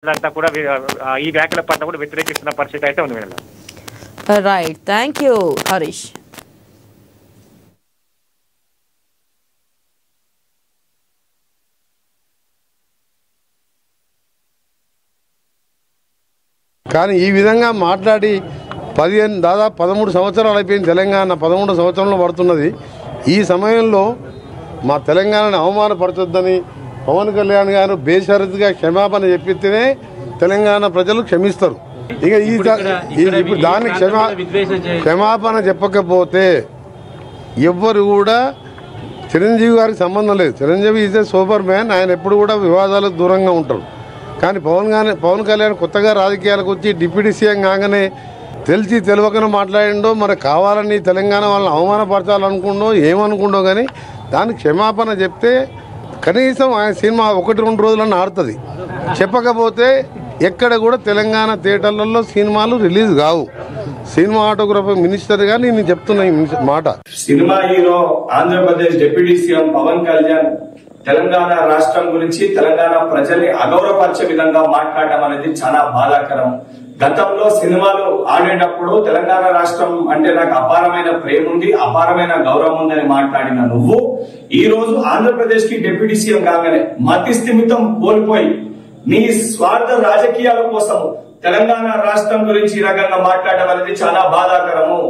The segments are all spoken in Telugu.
అంతా కూడా ఈ వ్యాఖ్యల పట్ల కూడా వ్యతిరేకిస్తున్న పరిస్థితి అయితే ఉంది madam. Right, thank you Harish. కానీ ఈ విధంగా మాట్లాడి దాదాపు 13 సంవత్సరాలు అయిపోయింది. తెలంగాణ 13 సంవత్సరంలో పడుతున్నది. ఈ సమయంలో మా తెలంగాణని అవమానపరచొద్దని పవన్ కళ్యాణ్ గారు బేషరతుగా క్షమాపణ చెప్పితేనే తెలంగాణ ప్రజలు క్షమిస్తారు. ఇక ఇప్పుడు దాన్ని క్షమాపణ చెప్పకపోతే ఎవ్వరు కూడా చిరంజీవి గారికి సంబంధం లేదు. Chiranjeevi is a super man. ఆయన ఎప్పుడు కూడా వివాదాలకు దూరంగా ఉంటారు. కానీ పవన్ కళ్యాణ్ కొత్తగా రాజకీయాలకు వచ్చి డిప్యూటీ సీఎం కాగానే తెలిసి తెలియకనే మాట్లాడిండో, మరి కావాలని తెలంగాణ వాళ్ళని అవమానపరచాలనుకుండో ఏమనుకుండో, కానీ దానికి క్షమాపణ చెప్తే కనీసం ఆయన సినిమా 1-2 రోజులన్నా ఆడుతుంది. చెప్పకపోతే ఎక్కడ కూడా తెలంగాణ థియేటర్లలో సినిమాలు రిలీజ్ కావు. సినిమాటోగ్రఫీ మినిస్టర్ గా నేను చెప్తున్నా ఈ మాట. Cinema hero Andhra Pradesh deputy CM Pawan Kalyan Telangana రాష్ట్రం గురించి తెలంగాణ ప్రజల్ని అగౌరవపరిచే విధంగా మాట్లాడడం అనేది చాలా బాధాకరం. గతంలో సినిమాలు ఆడేటప్పుడు తెలంగాణ రాష్ట్రం అంటే నాకు అపారమైన ప్రేమ ఉంది, అపారమైన గౌరవం ఉందని మాట్లాడిన నువ్వు ఈ రోజు ఆంధ్రప్రదేశ్ కి డిప్యూటీ సీఎం కాగానే మతి స్థిమితం కోల్పోయి నీ స్వార్థ రాజకీయాల కోసం తెలంగాణ రాష్ట్రం గురించి ఈ రకంగా మాట్లాడడం అనేది చాలా బాధాకరము.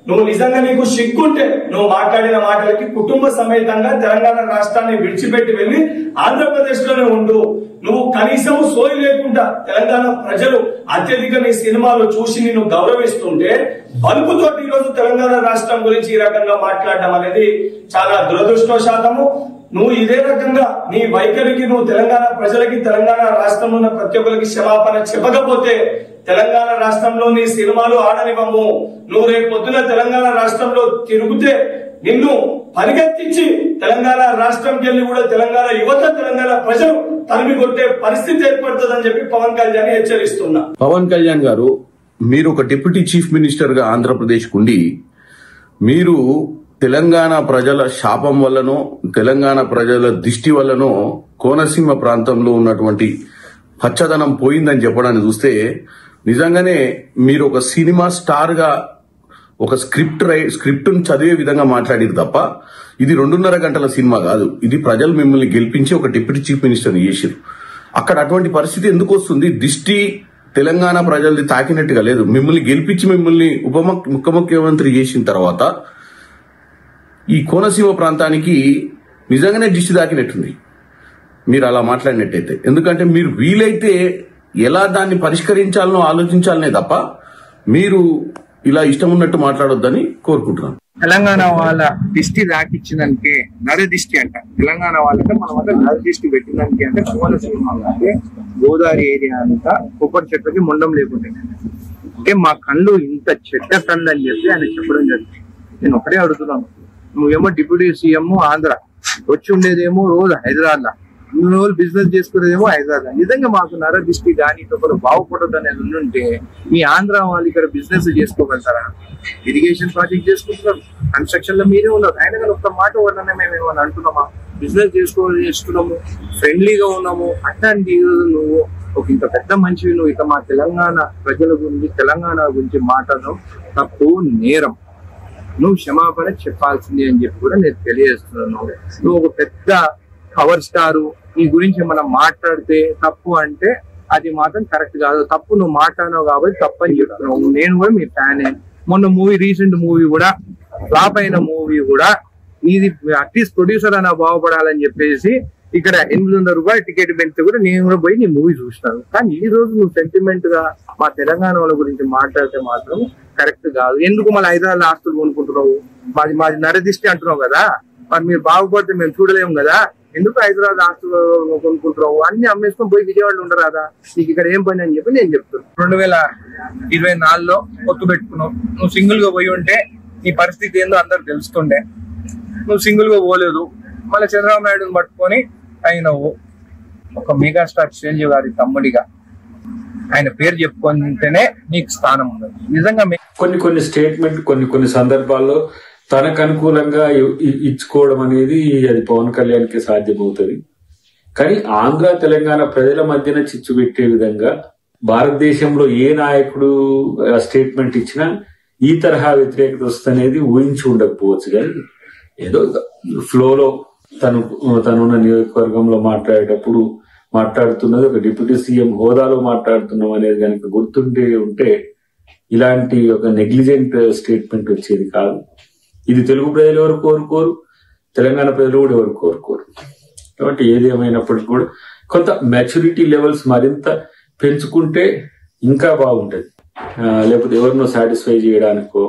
నువ్వు నిజంగా నీకు సిగ్గుంటే నువ్వు మాట్లాడిన మాటలకి కుటుంబ సమేతంగా తెలంగాణ రాష్ట్రాన్ని విడిచిపెట్టి వెళ్లి ఆంధ్రప్రదేశ్ లోనే ఉండు. నువ్వు కనీసం సోయి లేకుండా తెలంగాణ ప్రజలు అత్యధిక నీ సినిమాలు చూసి నిన్ను గౌరవిస్తుంటే బలుపుతోటి ఈ రోజు తెలంగాణ రాష్ట్రం గురించి ఈ రకంగా మాట్లాడడం అనేది చాలా దురదృష్టవశాతము. నువ్వు ఇదే రకంగా నీ వైఖరికి నువ్వు తెలంగాణ ప్రజలకి తెలంగాణ రాష్ట్రంలో ఉన్న ప్రతి ఒక్కరికి క్షమాపణ చెప్పకపోతే తెలంగాణ రాష్ట్రంలో నీ సినిమాలు ఆడనివ్వము. నువ్వు రేపు పొద్దున తెలంగాణ రాష్ట్రంలో తిరిగితే నిన్ను పరిగెత్తించి తెలంగాణ రాష్ట్రంకి వెళ్ళి కూడా తెలంగాణ యువత తెలంగాణ ప్రజలు తరిమి కొట్టే పరిస్థితి ఏర్పడుతుందని చెప్పి పవన్ కళ్యాణ్ హెచ్చరిస్తున్నా. పవన్ కళ్యాణ్ గారు, మీరు ఒక డిప్యూటీ చీఫ్ మినిస్టర్ గా ఆంధ్రప్రదేశ్ కుండి మీరు తెలంగాణ ప్రజల శాపం వల్లనో తెలంగాణ ప్రజల దిష్టి వల్లనో కోనసీమ ప్రాంతంలో ఉన్నటువంటి పచ్చదనం పోయిందని చెప్పడాన్ని చూస్తే నిజంగానే మీరు ఒక సినిమా స్టార్ గా ఒక స్క్రిప్ట్ ను చదివే విధంగా మాట్లాడారు తప్ప ఇది 2.5 గంటల సినిమా కాదు. ఇది ప్రజలు మిమ్మల్ని గెలిపించి ఒక డిప్యూటీ చీఫ్ మినిస్టర్ చేశారు. అక్కడ అటువంటి పరిస్థితి ఎందుకు వస్తుంది? దిష్టి తెలంగాణ ప్రజల్ని తాకినట్టుగా లేదు. మిమ్మల్ని గెలిపించి మిమ్మల్ని ముఖ్యమంత్రి చేసిన తర్వాత ఈ కోనసీమ ప్రాంతానికి నిజంగానే దిష్టి తాకినట్టుంది మీరు అలా మాట్లాడినట్టయితే. ఎందుకంటే మీరు వీలైతే ఎలా దాన్ని పరిష్కరించాలనో ఆలోచించాలనే తప్ప మీరు ఇలా ఇష్టం ఉన్నట్టు మాట్లాడొద్దని కోరుకుంటున్నాను. తెలంగాణ వాళ్ళ దిష్టి రాకిచ్చినానికి నర దిష్టి అంట. తెలంగాణ వాళ్ళంటే మన వద్ద నర దిష్టి పెట్టినానికి అంటే కోనసీమ అంటే గోదావరి ఏరియా అంతా కొబ్బరి చెట్లకి మొండం లేకుంటే అంటే మా కళ్ళు ఇంత చెడ్డ కళ్ళు అని చెప్పి ఆయన చెప్పడం జరిగింది. నేను ఒకటే అడుగుతున్నాను, నువ్వేమో డిప్యూటీ సీఎం ఆంధ్ర, వచ్చి ఉండేదేమో రోజు హైదరాబాద్ లా, 2 రోజులు బిజినెస్ చేసుకునేదేమో హైదరాబాద్. నిజంగా మాకు నర దిష్టి కానీ ఒకరు బాగుపడదు అనేది ఉంటే మీ ఆంధ్ర వాళ్ళు ఇక్కడ బిజినెస్ చేసుకోగలుగుతారా? ఇరిగేషన్ ప్రాజెక్ట్ చేసుకుంటున్నారు, కన్స్ట్రక్షన్ లో మీరే ఉన్నారు. ఆయన కానీ ఒక్క మాట వల్లనే మేము ఏమని అంటున్నామా? బిజినెస్ చేసుకున్నాము, ఫ్రెండ్లీగా ఉన్నాము. అట్లాంటి నువ్వు ఒక ఇంత పెద్ద మనిషివి, నువ్వు ఇక మా తెలంగాణ ప్రజల గురించి తెలంగాణ గురించి మాట్లాడడం తప్పు, నేరం. నువ్వు క్షమాపణ చెప్పాల్సింది అని చెప్పి కూడా నేను తెలియజేస్తున్నాను. నువ్వు ఒక పెద్ద పవర్ స్టారు, నీ గురించి మనం మాట్లాడితే తప్పు అంటే అది మాత్రం కరెక్ట్ కాదు. తప్పు నువ్వు మాట్లాడినావు కాబట్టి తప్పు అని చెప్తున్నావు. నేను కూడా మీ ఫ్యానే. మొన్న రీసెంట్ మూవీ కూడా ఫ్లాప్ అయిన మూవీ కూడా నీది అట్లీస్ట్ ప్రొడ్యూసర్ అన్న బాగుపడాలని చెప్పేసి ఇక్కడ 800 రూపాయలు టికెట్ పెడితే కూడా నేను కూడా పోయి నీ మూవీ చూసినాను. కానీ ఈ రోజు నువ్వు సెంటిమెంట్ గా మా తెలంగాణ వాళ్ళ గురించి మాట్లాడితే మాత్రం కరెక్ట్ కాదు. ఎందుకు మళ్ళీ హైదరాబాద్ ఆస్తులు కొనుక్కుంటున్నావు? మాది నరదిష్టి అంటున్నావు కదా, మరి మీరు బాగుపడితే మేము చూడలేము కదా, ఎందుకు హైదరాబాద్ ఆస్తులు కొనుక్కుంటున్నావు? అన్ని అమ్మేసుకొని పోయి విజయవాడలో ఉండరాదా? నీకు ఇక్కడ ఏం పని అని చెప్పి నేను చెప్తున్నాను. 2024లో పొత్తు పెట్టుకున్నావు. నువ్వు సింగిల్ గా పోయి ఉంటే నీ పరిస్థితి ఏందో అందరు తెలుస్తుండే. నువ్వు సింగిల్ గా పోలేదు, మళ్ళీ చంద్రబాబు నాయుడుని పట్టుకొని అయినవు ఒక మెగాస్టార్ చిరంజీవి గారి తమ్ముడిగా ఆయన పేరు చెప్పుకుంటేనే నీకు స్థానం ఉండదు. నిజంగా కొన్ని స్టేట్మెంట్ కొన్ని సందర్భాల్లో తనకు అనుకూలంగా ఇచ్చుకోవడం అనేది అది పవన్ కళ్యాణ్కి సాధ్యమవుతుంది. కానీ ఆంధ్ర తెలంగాణ ప్రజల మధ్యన చిచ్చు పెట్టే విధంగా భారతదేశంలో ఏ నాయకుడు స్టేట్మెంట్ ఇచ్చినా ఈ తరహా వ్యతిరేకత వస్తనేది ఊహించి ఉండకపోవచ్చు. కానీ ఏదో ఫ్లోలో తనున్న నియోజకవర్గంలో మాట్లాడేటప్పుడు మాట్లాడుతున్నది ఒక డిప్యూటీ సీఎం హోదాలో మాట్లాడుతున్నాం అనేది కనుక గుర్తుండే ఉంటే ఇలాంటి ఒక నెగ్లిజెంట్ స్టేట్మెంట్ వచ్చేది కాదు. ఇది తెలుగు ప్రజలు ఎవరు కోరుకోరు, తెలంగాణ ప్రజలు కూడా ఎవరు కోరుకోరు. కాబట్టి ఏది ఏమైనప్పటికీ కూడా కొంత మెచ్యూరిటీ లెవెల్స్ మరింత పెంచుకుంటే ఇంకా బాగుంటది. లేకపోతే ఎవరినో సాటిస్ఫై చేయడానికో